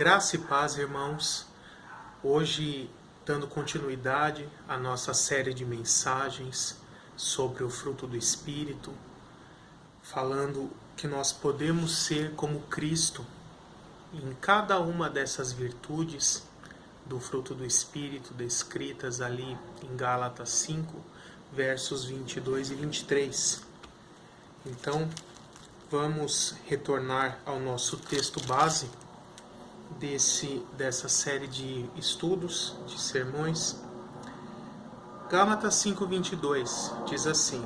Graça e paz, irmãos. Hoje, dando continuidade à nossa série de mensagens sobre o fruto do Espírito, falando que nós podemos ser como Cristo em cada uma dessas virtudes do fruto do Espírito descritas ali em Gálatas 5, versos 22 e 23. Então, vamos retornar ao nosso texto base dessa série de estudos, de sermões. Gálatas 5:22 diz assim: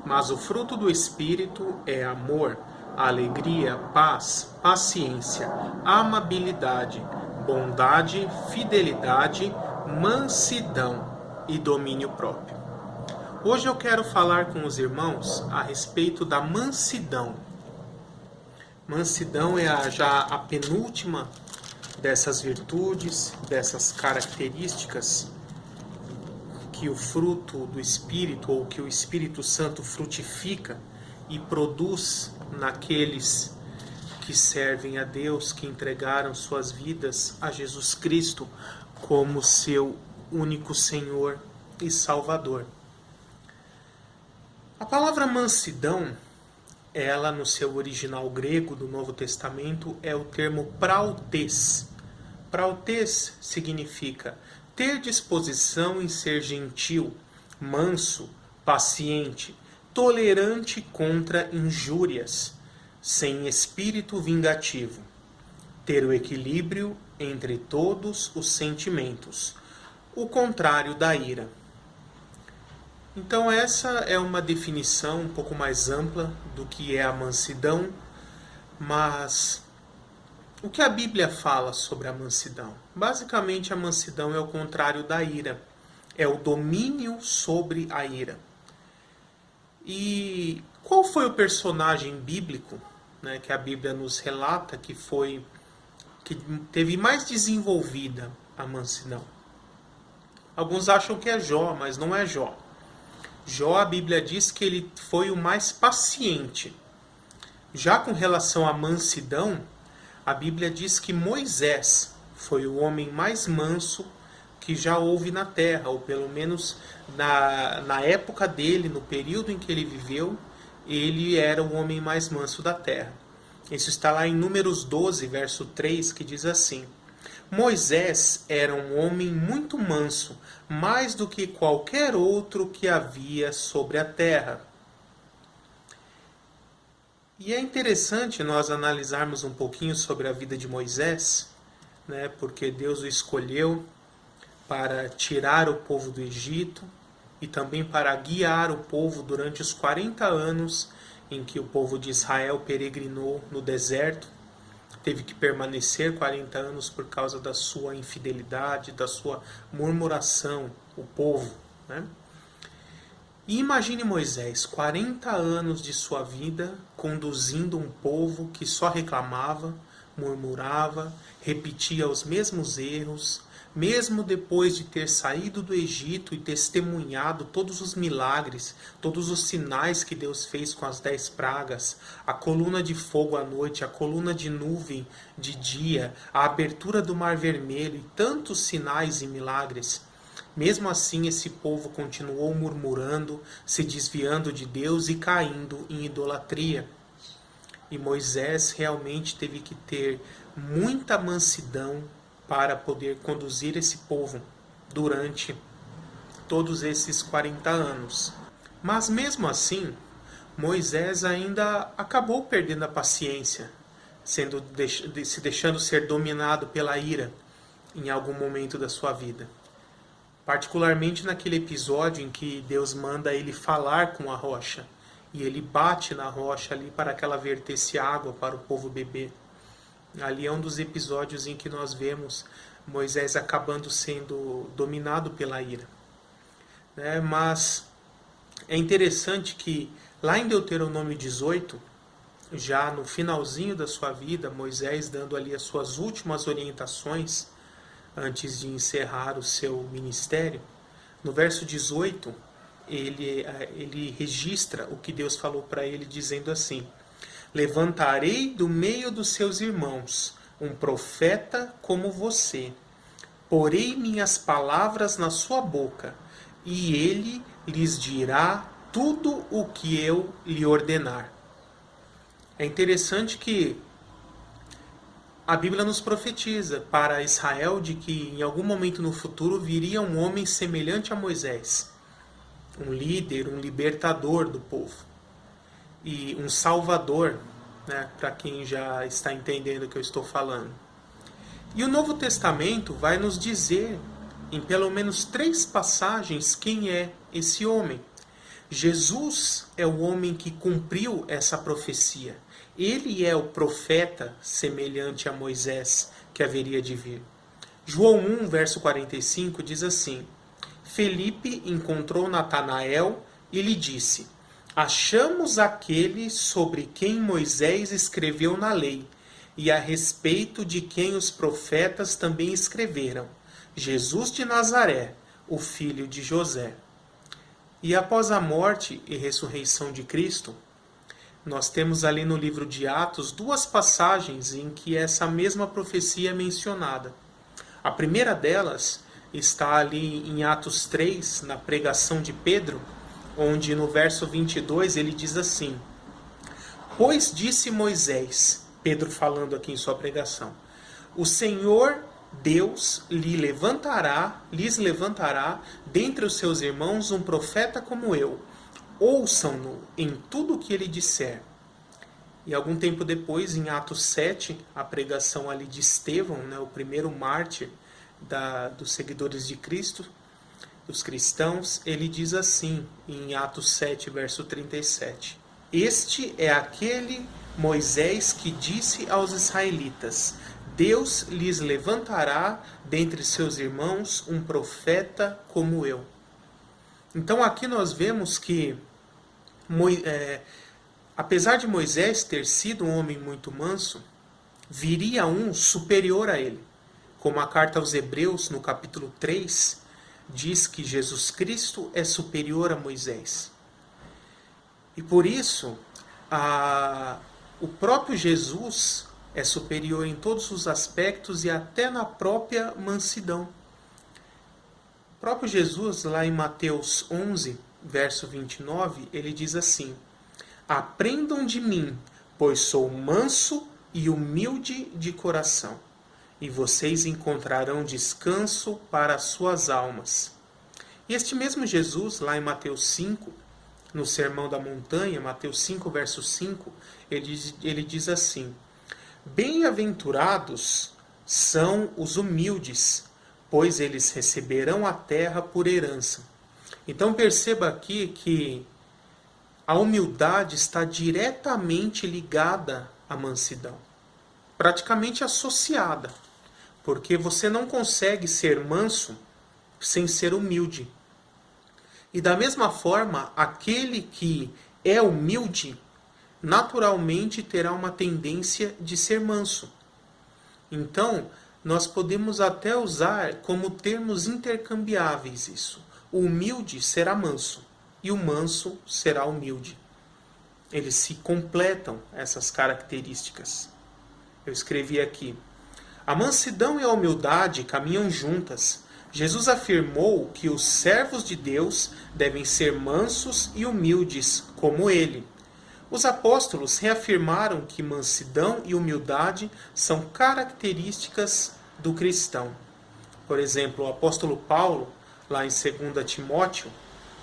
Mas o fruto do Espírito é amor, alegria, paz, paciência, amabilidade, bondade, fidelidade, mansidão e domínio próprio. Hoje eu quero falar com os irmãos a respeito da mansidão. Mansidão é já a penúltima dessas virtudes, dessas características que o fruto do Espírito, ou que o Espírito Santo frutifica e produz naqueles que servem a Deus, que entregaram suas vidas a Jesus Cristo como seu único Senhor e Salvador. A palavra mansidão, ela no seu original grego do Novo Testamento é o termo prautes. Prautes significa ter disposição em ser gentil, manso, paciente, tolerante contra injúrias, sem espírito vingativo, ter o equilíbrio entre todos os sentimentos, o contrário da ira. Então essa é uma definição um pouco mais ampla do que é a mansidão, mas o que a Bíblia fala sobre a mansidão? Basicamente a mansidão é o contrário da ira, é o domínio sobre a ira. E qual foi o personagem bíblico, que a Bíblia nos relata que teve mais desenvolvida a mansidão? Alguns acham que é Jó, mas não é Jó. Jó, a Bíblia diz que ele foi o mais paciente. Já com relação à mansidão, a Bíblia diz que Moisés foi o homem mais manso que já houve na terra, ou pelo menos na época dele, no período em que ele viveu, ele era o homem mais manso da terra. Isso está lá em Números 12, verso 3, que diz assim: Moisés era um homem muito manso, mais do que qualquer outro que havia sobre a terra. E é interessante nós analisarmos um pouquinho sobre a vida de Moisés, porque Deus o escolheu para tirar o povo do Egito e também para guiar o povo durante os 40 anos em que o povo de Israel peregrinou no deserto. Teve que permanecer 40 anos por causa da sua infidelidade, da sua murmuração, o povo. E imagine Moisés, 40 anos de sua vida, conduzindo um povo que só reclamava, murmurava, repetia os mesmos erros, mesmo depois de ter saído do Egito e testemunhado todos os milagres, todos os sinais que Deus fez com as 10 pragas, a coluna de fogo à noite, a coluna de nuvem de dia, a abertura do Mar Vermelho e tantos sinais e milagres. Mesmo assim, esse povo continuou murmurando, se desviando de Deus e caindo em idolatria. E Moisés realmente teve que ter muita mansidão para poder conduzir esse povo durante todos esses 40 anos. Mas mesmo assim, Moisés ainda acabou perdendo a paciência, se deixando ser dominado pela ira em algum momento da sua vida. Particularmente naquele episódio em que Deus manda ele falar com a rocha, e ele bate na rocha ali para que ela vertesse água para o povo beber. Ali é um dos episódios em que nós vemos Moisés acabando sendo dominado pela ira. Mas é interessante que lá em Deuteronômio 18, já no finalzinho da sua vida, Moisés dando ali as suas últimas orientações antes de encerrar o seu ministério, no verso 18, ele registra o que Deus falou para ele, dizendo assim: Levantarei do meio dos seus irmãos um profeta como você. Porei minhas palavras na sua boca, e ele lhes dirá tudo o que eu lhe ordenar. É interessante que a Bíblia nos profetiza para Israel de que em algum momento no futuro viria um homem semelhante a Moisés, um líder, um libertador do povo e um salvador, né, para quem já está entendendo o que eu estou falando. E o Novo Testamento vai nos dizer, em pelo menos 3 passagens, quem é esse homem. Jesus é o homem que cumpriu essa profecia. Ele é o profeta semelhante a Moisés que haveria de vir. João 1, verso 45 diz assim: Felipe encontrou Natanael e lhe disse: Achamos aquele sobre quem Moisés escreveu na lei, e a respeito de quem os profetas também escreveram, Jesus de Nazaré, o filho de José. E após a morte e ressurreição de Cristo, nós temos ali no livro de Atos 2 passagens em que essa mesma profecia é mencionada. A primeira delas está ali em Atos 3, na pregação de Pedro, onde no verso 22 ele diz assim: Pois disse Moisés, Pedro falando aqui em sua pregação, o Senhor Deus lhes levantará dentre os seus irmãos um profeta como eu. Ouçam-no em tudo o que ele disser. E algum tempo depois, em Atos 7, a pregação ali de Estevão, né, o primeiro mártir dos seguidores de Cristo, dos cristãos, ele diz assim, em Atos 7, verso 37. Este é aquele Moisés que disse aos israelitas: Deus lhes levantará dentre seus irmãos um profeta como eu. Então aqui nós vemos que, apesar de Moisés ter sido um homem muito manso, viria um superior a ele. Como a carta aos Hebreus, no capítulo 3, diz que Jesus Cristo é superior a Moisés. E por isso, o próprio Jesus é superior em todos os aspectos e até na própria mansidão. O próprio Jesus, lá em Mateus 11, verso 29, ele diz assim: Aprendam de mim, pois sou manso e humilde de coração, e vocês encontrarão descanso para as suas almas. E este mesmo Jesus, lá em Mateus 5, no Sermão da Montanha, Mateus 5, verso 5, ele diz assim: Bem-aventurados são os humildes, pois eles receberão a terra por herança. Então perceba aqui que a humildade está diretamente ligada à mansidão, praticamente associada, porque você não consegue ser manso sem ser humilde. E da mesma forma, aquele que é humilde naturalmente terá uma tendência de ser manso. Então, nós podemos até usar como termos intercambiáveis isso. O humilde será manso e o manso será humilde. Eles se completam, essas características. Eu escrevi aqui: a mansidão e a humildade caminham juntas. Jesus afirmou que os servos de Deus devem ser mansos e humildes como ele. Os apóstolos reafirmaram que mansidão e humildade são características do cristão. Por exemplo, o apóstolo Paulo, lá em 2 Timóteo,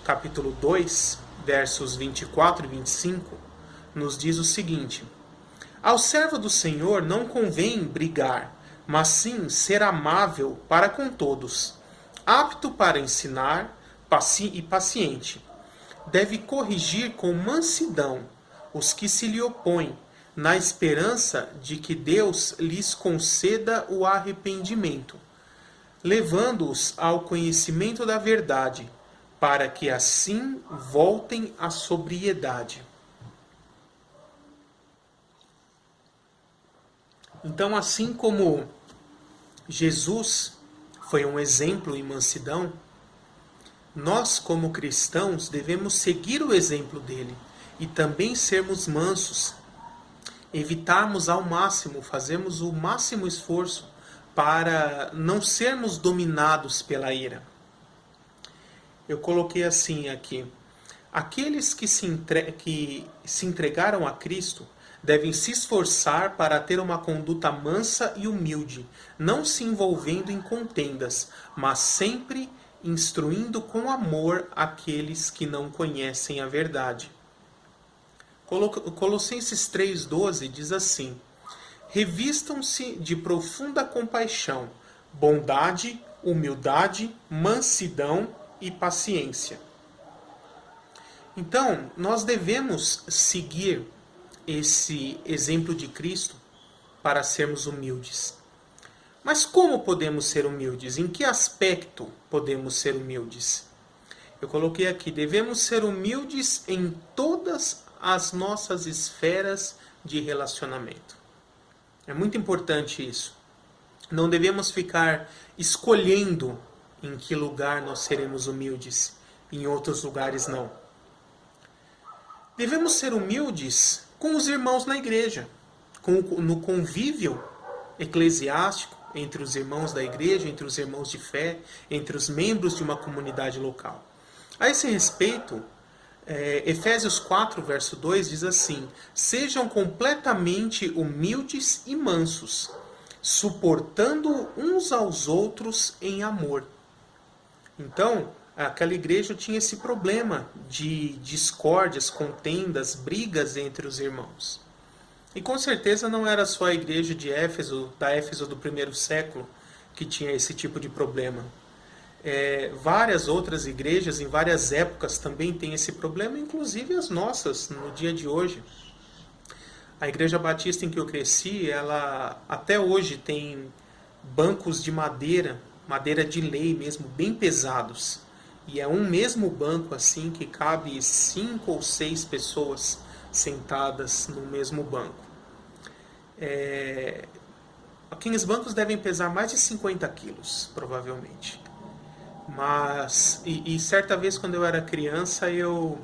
capítulo 2, versos 24 e 25, nos diz o seguinte: Ao servo do Senhor não convém brigar, mas sim ser amável para com todos, apto para ensinar e paciente. Deve corrigir com mansidão os que se lhe opõem, na esperança de que Deus lhes conceda o arrependimento, levando-os ao conhecimento da verdade, para que assim voltem à sobriedade. Então, assim como Jesus foi um exemplo em mansidão, nós, como cristãos, devemos seguir o exemplo dele e também sermos mansos. evitarmos ao máximo, fazermos o máximo esforço para não sermos dominados pela ira. Eu coloquei assim aqui: aqueles que se entregaram a Cristo devem se esforçar para ter uma conduta mansa e humilde, não se envolvendo em contendas, mas sempre instruindo com amor aqueles que não conhecem a verdade. Colossenses 3,12 diz assim: revistam-se de profunda compaixão, bondade, humildade, mansidão e paciência. Então, nós devemos seguir esse exemplo de Cristo para sermos humildes. Mas como podemos ser humildes? Em que aspecto podemos ser humildes? Eu coloquei aqui: devemos ser humildes em todas as nossas esferas de relacionamento. É muito importante isso. Não devemos ficar escolhendo em que lugar nós seremos humildes, em outros lugares não. Devemos ser humildes com os irmãos na igreja, no convívio eclesiástico entre os irmãos da igreja, entre os irmãos de fé, entre os membros de uma comunidade local. A esse respeito, Efésios 4, verso 2 diz assim: sejam completamente humildes e mansos, suportando uns aos outros em amor. Então, aquela igreja tinha esse problema de discórdias, contendas, brigas entre os irmãos. E com certeza não era só a igreja de Éfeso, da Éfeso do primeiro século, que tinha esse tipo de problema. Várias outras igrejas, em várias épocas, também têm esse problema, inclusive as nossas, no dia de hoje. A Igreja Batista em que eu cresci, ela até hoje tem bancos de madeira de lei mesmo, bem pesados. E é um mesmo banco assim que cabe 5 ou 6 pessoas sentadas no mesmo banco. Aqueles bancos devem pesar mais de 50 quilos, provavelmente. Mas, certa vez quando eu era criança, eu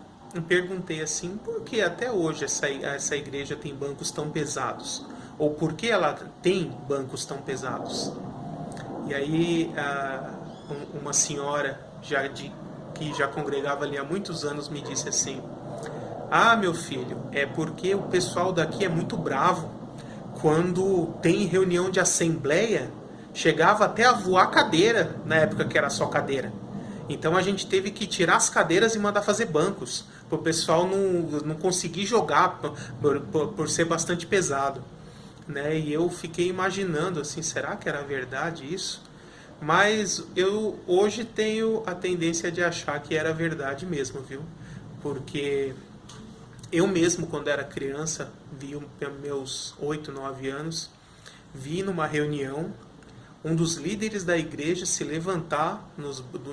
perguntei assim: por que até hoje essa igreja tem bancos tão pesados? Ou por que ela tem bancos tão pesados? E aí uma senhora que já congregava ali há muitos anos me disse assim: ah, meu filho, é porque o pessoal daqui é muito bravo. Quando tem reunião de assembleia, chegava até a voar cadeira, na época que era só cadeira. Então a gente teve que tirar as cadeiras e mandar fazer bancos, para o pessoal não conseguir jogar, por ser bastante pesado. Né? E eu fiquei imaginando assim: será que era verdade isso? Mas eu hoje tenho a tendência de achar que era verdade mesmo, viu? Porque eu mesmo, quando era criança, vi meus 8, 9 anos, vi numa reunião um dos líderes da igreja se levantar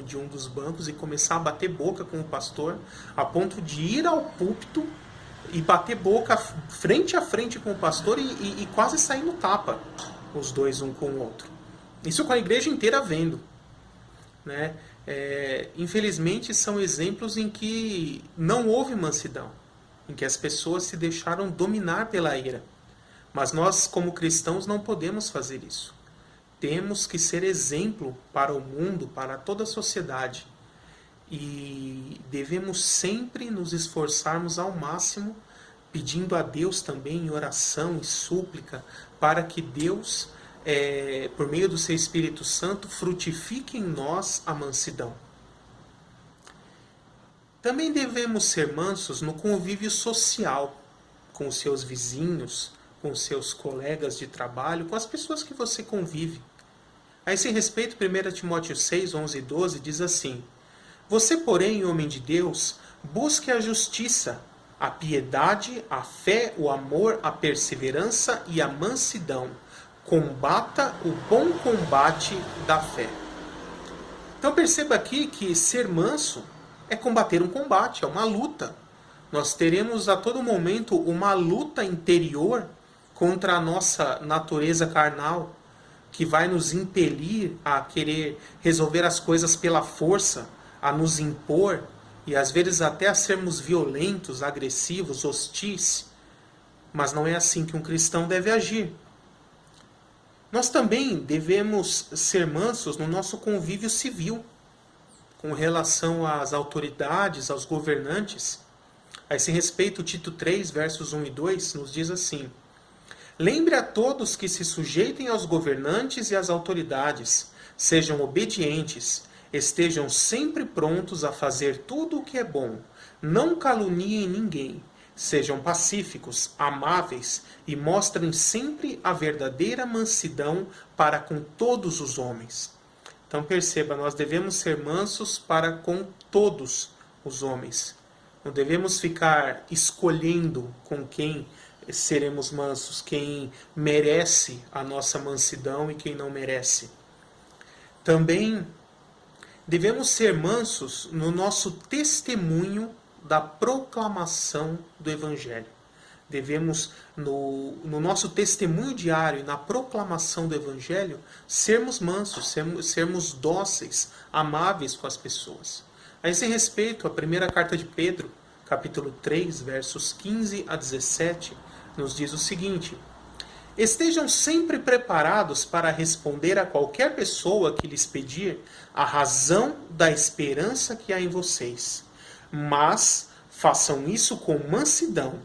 de um dos bancos e começar a bater boca com o pastor, a ponto de ir ao púlpito e bater boca frente a frente com o pastor e quase sair no tapa, os dois um com o outro. Isso com a igreja inteira vendo. Né? Infelizmente são exemplos em que não houve mansidão, em que as pessoas se deixaram dominar pela ira. Mas nós, como cristãos, não podemos fazer isso. Temos que ser exemplo para o mundo, para toda a sociedade. E devemos sempre nos esforçarmos ao máximo, pedindo a Deus também em oração e súplica, para que Deus, por meio do seu Espírito Santo, frutifique em nós a mansidão. Também devemos ser mansos no convívio social, com os seus vizinhos, com os seus colegas de trabalho, com as pessoas que você convive. A esse respeito, 1 Timóteo 6, 11 e 12 diz assim: você, porém, homem de Deus, busque a justiça, a piedade, a fé, o amor, a perseverança e a mansidão. Combata o bom combate da fé. Então perceba aqui que ser manso é combater um combate, é uma luta. Nós teremos a todo momento uma luta interior contra a nossa natureza carnal, que vai nos impelir a querer resolver as coisas pela força, a nos impor e às vezes até a sermos violentos, agressivos, hostis. mas não é assim que um cristão deve agir. Nós também devemos ser mansos no nosso convívio civil, com relação às autoridades, aos governantes. A esse respeito, Tito 3, versos 1 e 2, nos diz assim: Lembre a todos que se sujeitem aos governantes e às autoridades, sejam obedientes, estejam sempre prontos a fazer tudo o que é bom, não caluniem ninguém, sejam pacíficos, amáveis e mostrem sempre a verdadeira mansidão para com todos os homens. Então perceba, nós devemos ser mansos para com todos os homens. Não devemos ficar escolhendo com quem seremos mansos, quem merece a nossa mansidão e quem não merece. Também devemos ser mansos no nosso testemunho da proclamação do Evangelho. Devemos, no nosso testemunho diário, na proclamação do Evangelho, sermos mansos, sermos dóceis, amáveis com as pessoas. A esse respeito, a primeira carta de Pedro, capítulo 3, versos 15 a 17, nos diz o seguinte: Estejam sempre preparados para responder a qualquer pessoa que lhes pedir a razão da esperança que há em vocês. Mas façam isso com mansidão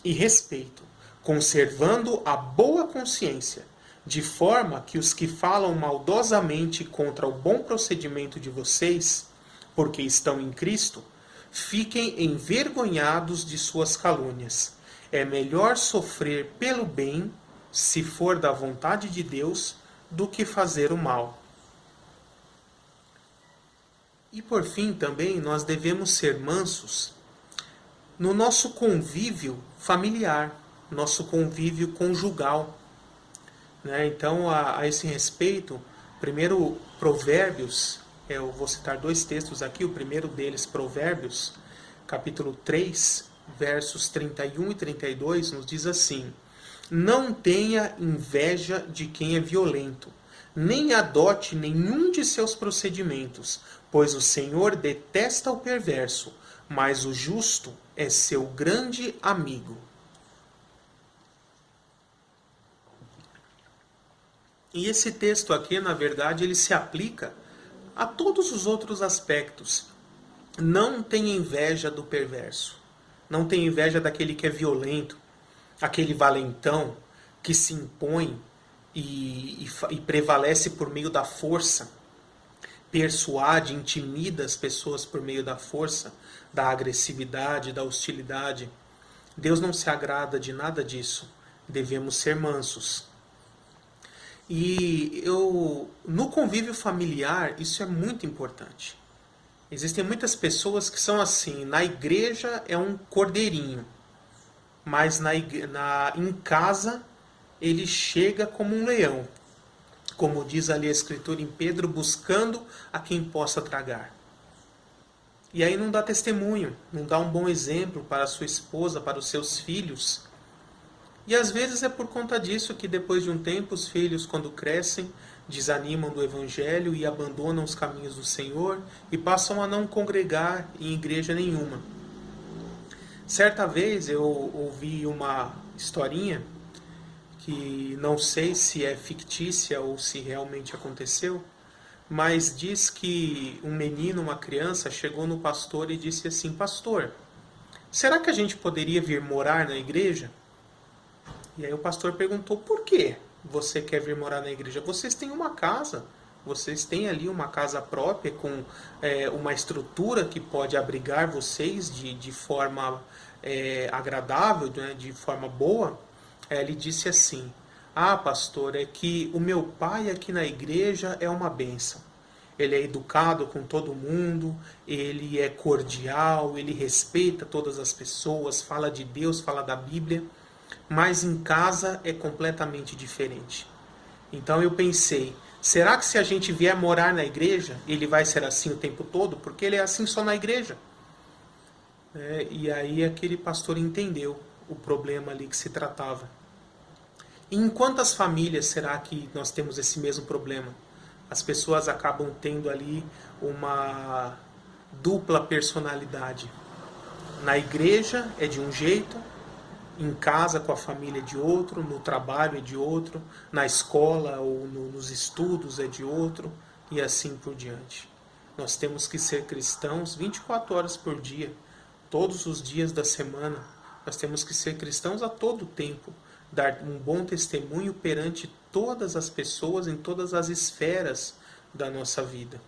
e respeito, conservando a boa consciência, de forma que os que falam maldosamente contra o bom procedimento de vocês, porque estão em Cristo, fiquem envergonhados de suas calúnias. É melhor sofrer pelo bem, se for da vontade de Deus, do que fazer o mal. E por fim também nós devemos ser mansos no nosso convívio familiar, nosso convívio conjugal. Então, a esse respeito, primeiro Provérbios, eu vou citar dois textos aqui, o primeiro deles, Provérbios, capítulo 3, versos 31 e 32, nos diz assim: Não tenha inveja de quem é violento, nem adote nenhum de seus procedimentos, pois o Senhor detesta o perverso, mas o justo é seu grande amigo. E esse texto aqui, na verdade, ele se aplica a todos os outros aspectos. Não tenha inveja do perverso. Não tenha inveja daquele que é violento, aquele valentão que se impõe e prevalece por meio da força, persuade, intimida as pessoas por meio da força, da agressividade, da hostilidade. Deus não se agrada de nada disso. Devemos ser mansos. E no convívio familiar, isso é muito importante. Existem muitas pessoas que são assim: na igreja é um cordeirinho, mas em casa ele chega como um leão, como diz ali a Escritura em Pedro, buscando a quem possa tragar. E aí não dá testemunho, não dá um bom exemplo para a sua esposa, para os seus filhos. E às vezes é por conta disso que depois de um tempo os filhos, quando crescem, desanimam do Evangelho e abandonam os caminhos do Senhor e passam a não congregar em igreja nenhuma. Certa vez eu ouvi uma historinha que não sei se é fictícia ou se realmente aconteceu, mas diz que um menino, uma criança, chegou no pastor e disse assim: Pastor, será que a gente poderia vir morar na igreja? E aí o pastor perguntou: Por que você quer vir morar na igreja? Vocês têm uma casa, vocês têm ali uma casa própria com uma estrutura que pode abrigar vocês de forma agradável, né, de forma boa. Ele disse assim: pastor, é que o meu pai aqui na igreja é uma bênção. Ele é educado com todo mundo, ele é cordial, ele respeita todas as pessoas, fala de Deus, fala da Bíblia, mas em casa é completamente diferente. Então eu pensei: será que se a gente vier morar na igreja, ele vai ser assim o tempo todo? Porque ele é assim só na igreja. E aí aquele pastor entendeu o problema ali que se tratava. E em quantas famílias será que nós temos esse mesmo problema? As pessoas acabam tendo ali uma dupla personalidade. Na igreja é de um jeito, Em casa com a família é de outro, no trabalho é de outro, na escola ou nos estudos é de outro, e assim por diante. Nós temos que ser cristãos 24 horas por dia, todos os dias da semana. Nós temos que ser cristãos a todo tempo, dar um bom testemunho perante todas as pessoas, em todas as esferas da nossa vida.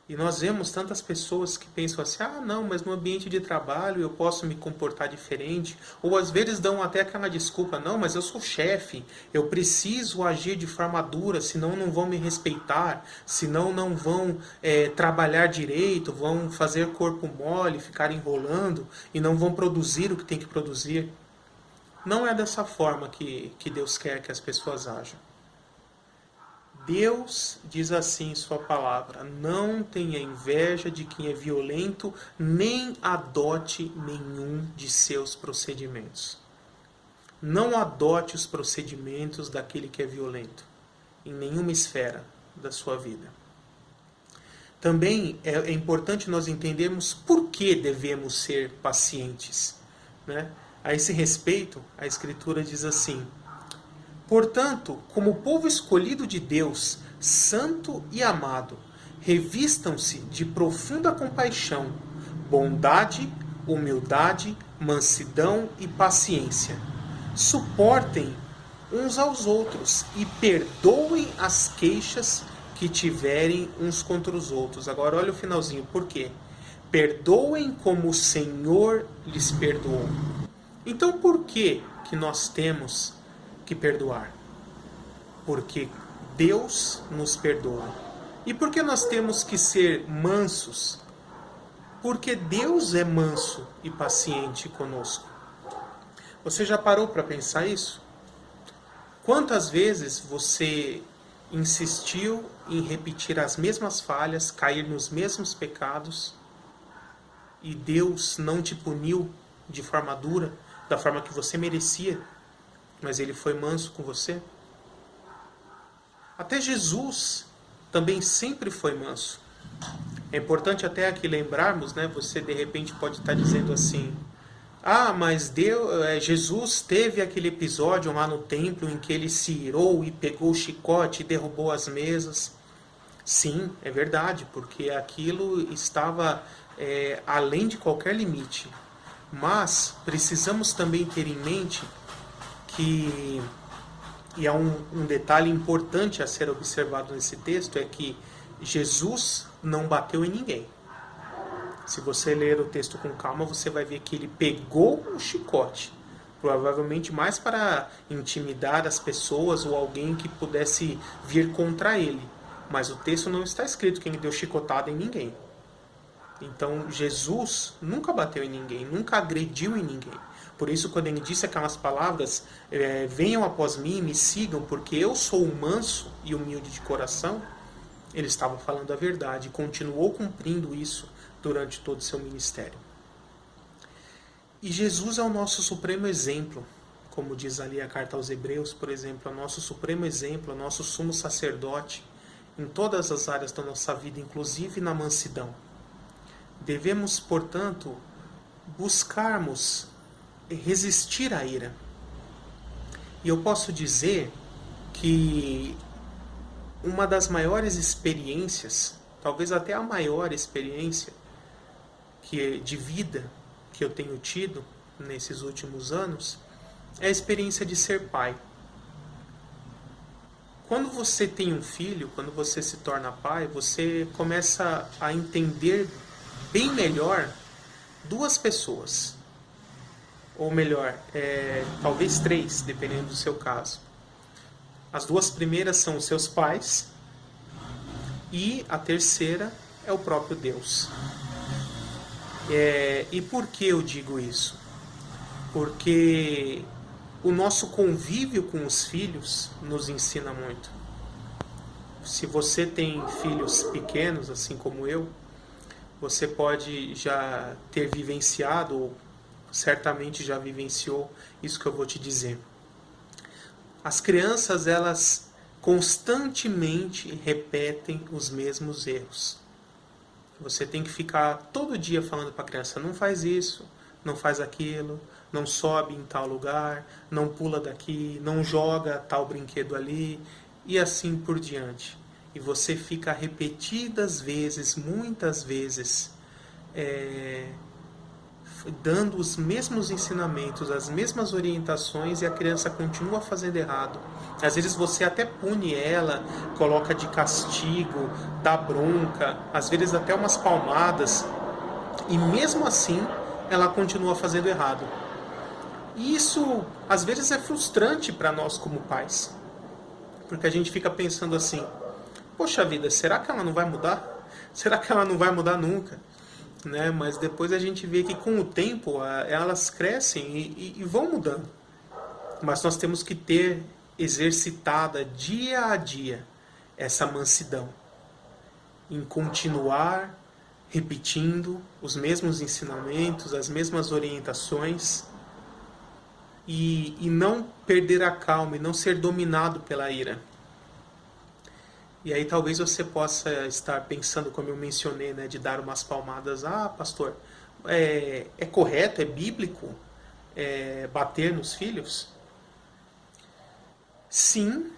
E nós vemos tantas pessoas que pensam assim, ah não, mas no ambiente de trabalho eu posso me comportar diferente. Ou às vezes dão até aquela desculpa, não, mas eu sou chefe, eu preciso agir de forma dura, senão não vão me respeitar, senão não vão trabalhar direito, vão fazer corpo mole, ficar enrolando e não vão produzir o que tem que produzir. Não é dessa forma que Deus quer que as pessoas ajam. Deus diz assim em sua palavra, não tenha inveja de quem é violento, nem adote nenhum de seus procedimentos. Não adote os procedimentos daquele que é violento, em nenhuma esfera da sua vida. Também é importante nós entendermos por que devemos ser pacientes, né? A esse respeito, a Escritura diz assim, portanto, como povo escolhido de Deus, santo e amado, revistam-se de profunda compaixão, bondade, humildade, mansidão e paciência. Suportem uns aos outros e perdoem as queixas que tiverem uns contra os outros. Agora olha o finalzinho, por quê? Perdoem como o Senhor lhes perdoou. Então por que nós temos que perdoar? Porque Deus nos perdoa. E por que nós temos que ser mansos? Porque Deus é manso e paciente conosco. Você já parou para pensar isso? Quantas vezes você insistiu em repetir as mesmas falhas, cair nos mesmos pecados, e Deus não te puniu de forma dura, da forma que você merecia, mas Ele foi manso com você? Até Jesus também sempre foi manso. É importante até aqui lembrarmos, né? Você de repente pode estar dizendo assim, ah, mas Jesus teve aquele episódio lá no templo em que ele se irou e pegou o chicote e derrubou as mesas. Sim, é verdade, porque aquilo estava além de qualquer limite. Mas precisamos também ter em mente que, e há um detalhe importante a ser observado nesse texto, é que Jesus não bateu em ninguém. Se você ler o texto com calma, você vai ver que ele pegou o chicote, provavelmente mais para intimidar as pessoas ou alguém que pudesse vir contra ele. Mas o texto não está escrito que ele deu chicotada em ninguém. Então Jesus nunca bateu em ninguém, nunca agrediu em ninguém. Por isso, quando ele disse aquelas palavras, venham após mim e me sigam, porque eu sou manso e humilde de coração, ele estava falando a verdade e continuou cumprindo isso durante todo o seu ministério. E Jesus é o nosso supremo exemplo, como diz ali a carta aos Hebreus, por exemplo, é o nosso supremo exemplo, é o nosso sumo sacerdote, em todas as áreas da nossa vida, inclusive na mansidão. Devemos, portanto, buscarmos resistir à ira. E eu posso dizer que uma das experiências, talvez até a maior experiência de vida que eu tenho tido nesses últimos anos, é a experiência de ser pai. Quando você tem um filho, quando você se torna pai, você começa a entender bem melhor duas pessoas. Ou melhor, talvez três, dependendo do seu caso. As duas primeiras são os seus pais e a terceira é o próprio Deus. E por que eu digo isso? Porque o nosso convívio com os filhos nos ensina muito. Se você tem filhos pequenos, assim como eu, você pode já ter vivenciado, ou certamente já vivenciou isso que eu vou te dizer. As crianças, elas constantemente repetem os mesmos erros. Você tem que ficar todo dia falando para a criança, não faz isso, não faz aquilo, não sobe em tal lugar, não pula daqui, não joga tal brinquedo ali, e assim por diante. E você fica repetidas vezes, muitas vezes, dando os mesmos ensinamentos, as mesmas orientações, e a criança continua fazendo errado. Às vezes você até pune ela, coloca de castigo, dá bronca, às vezes até umas palmadas, e mesmo assim ela continua fazendo errado. E isso às vezes é frustrante para nós como pais, porque a gente fica pensando assim: poxa vida, será que ela não vai mudar? Será que ela não vai mudar nunca? Né? Mas depois a gente vê que com o tempo elas crescem e vão mudando. Mas nós temos que ter exercitada dia a dia essa mansidão, em continuar repetindo os mesmos ensinamentos, as mesmas orientações, e não perder a calma e não ser dominado pela ira. E aí talvez você possa estar pensando, como eu mencionei, né, de dar umas palmadas. Ah, pastor, é correto, é bíblico bater nos filhos? Sim,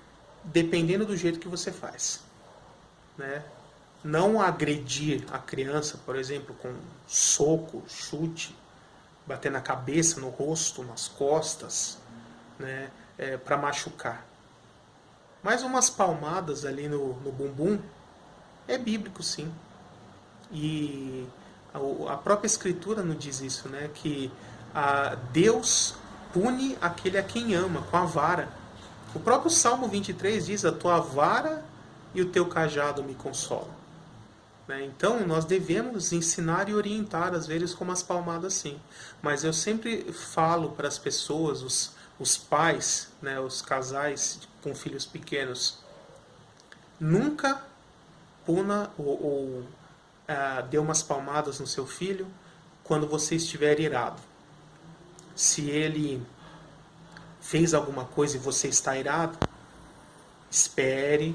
dependendo do jeito que você faz. Né? Não agredir a criança, por exemplo, com soco, chute, bater na cabeça, no rosto, nas costas, né, para machucar. Mas umas palmadas ali no bumbum é bíblico, sim. E a própria Escritura nos diz isso, né? Que Deus pune aquele a quem ama, com a vara. O próprio Salmo 23 diz: a tua vara e o teu cajado me consolam. Né? Então, nós devemos ensinar e orientar, às vezes, com umas palmadas, sim. Mas eu sempre falo para as pessoas, os pais, né, os casais com filhos pequenos: nunca puna ou dê umas palmadas no seu filho quando você estiver irado. Se ele fez alguma coisa e você está irado, espere,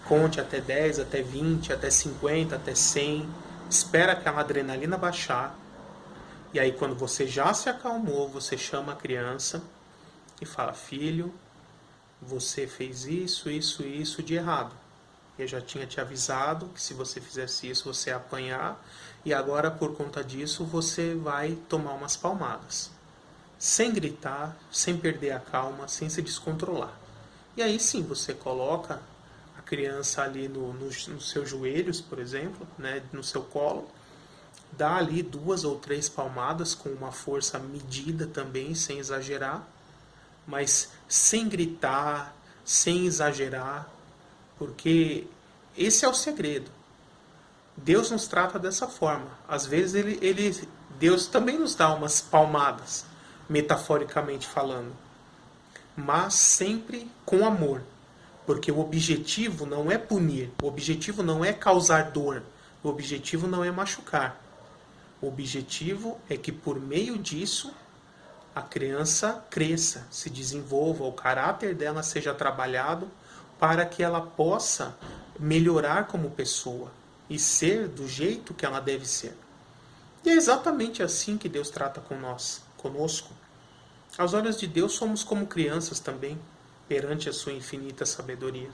conte até 10, até 20, até 50, até 100, espera aquela adrenalina baixar, e aí quando você já se acalmou, você chama a criança e fala: filho, você fez isso, isso e isso de errado. Eu já tinha te avisado que se você fizesse isso, você ia apanhar, e agora por conta disso você vai tomar umas palmadas. Sem gritar, sem perder a calma, sem se descontrolar. E aí sim, você coloca a criança ali nos seus joelhos, por exemplo, né, no seu colo, dá ali 2 ou 3 palmadas com uma força medida também, sem exagerar, mas sem gritar, sem exagerar, porque esse é o segredo. Deus nos trata dessa forma. Às vezes Deus também nos dá umas palmadas, metaforicamente falando, mas sempre com amor, porque o objetivo não é punir, o objetivo não é causar dor, o objetivo não é machucar. O objetivo é que por meio disso a criança cresça, se desenvolva, o caráter dela seja trabalhado para que ela possa melhorar como pessoa e ser do jeito que ela deve ser. E é exatamente assim que Deus trata conosco. Aos olhos de Deus somos como crianças também, perante a sua infinita sabedoria.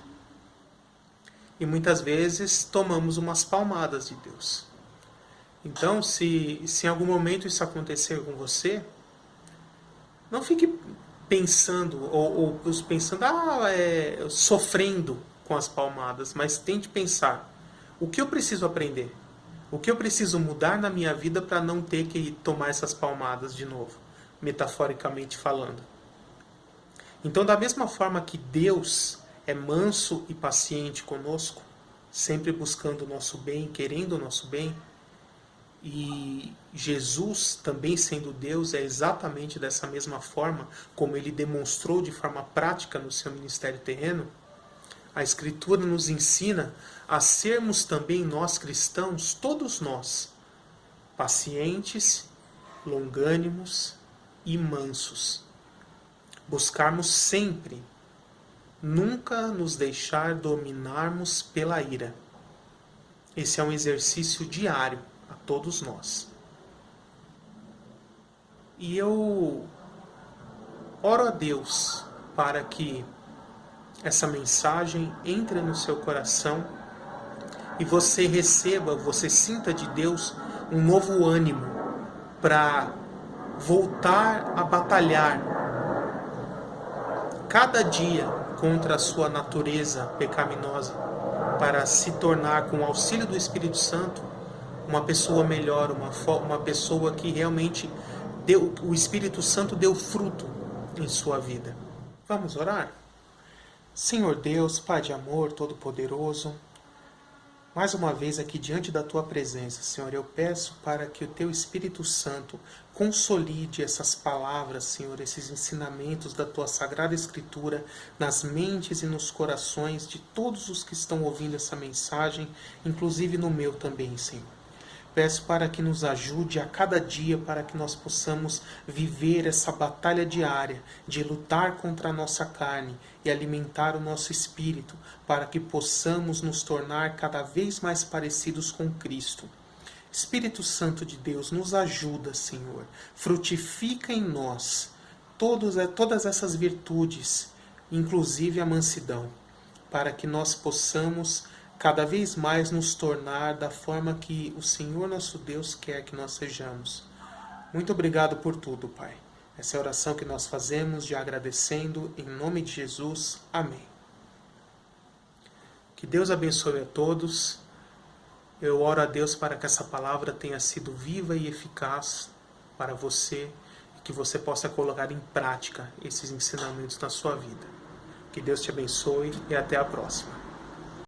E muitas vezes tomamos umas palmadas de Deus. Então, se em algum momento isso acontecer com você, não fique pensando, ou pensando, sofrendo com as palmadas, mas tente pensar: o que eu preciso aprender? O que eu preciso mudar na minha vida para não ter que tomar essas palmadas de novo, metaforicamente falando? Então, da mesma forma que Deus é manso e paciente conosco, sempre buscando o nosso bem, querendo o nosso bem, e Jesus, também sendo Deus, é exatamente dessa mesma forma, como ele demonstrou de forma prática no seu ministério terreno, a Escritura nos ensina a sermos também nós cristãos, todos nós, pacientes, longânimos e mansos. Buscarmos sempre, nunca nos deixar dominarmos pela ira. Esse é um exercício diário a todos nós. E eu oro a Deus para que essa mensagem entre no seu coração e você receba, você sinta de Deus um novo ânimo para voltar a batalhar cada dia contra a sua natureza pecaminosa, para se tornar, com o auxílio do Espírito Santo, uma pessoa melhor, uma pessoa que realmente o Espírito Santo deu fruto em sua vida. Vamos orar? Senhor Deus, Pai de amor, Todo-Poderoso, mais uma vez aqui diante da Tua presença, Senhor, eu peço para que o Teu Espírito Santo consolide essas palavras, Senhor, esses ensinamentos da Tua Sagrada Escritura nas mentes e nos corações de todos os que estão ouvindo essa mensagem, inclusive no meu também, Senhor. Peço para que nos ajude a cada dia para que nós possamos viver essa batalha diária de lutar contra a nossa carne e alimentar o nosso espírito para que possamos nos tornar cada vez mais parecidos com Cristo. Espírito Santo de Deus, nos ajuda, Senhor. Frutifica em nós todas essas virtudes, inclusive a mansidão, para que nós possamos cada vez mais nos tornar da forma que o Senhor nosso Deus quer que nós sejamos. Muito obrigado por tudo, Pai. Essa é a oração que nós fazemos, de agradecendo, em nome de Jesus. Amém. Que Deus abençoe a todos. Eu oro a Deus para que essa palavra tenha sido viva e eficaz para você e que você possa colocar em prática esses ensinamentos na sua vida. Que Deus te abençoe e até a próxima.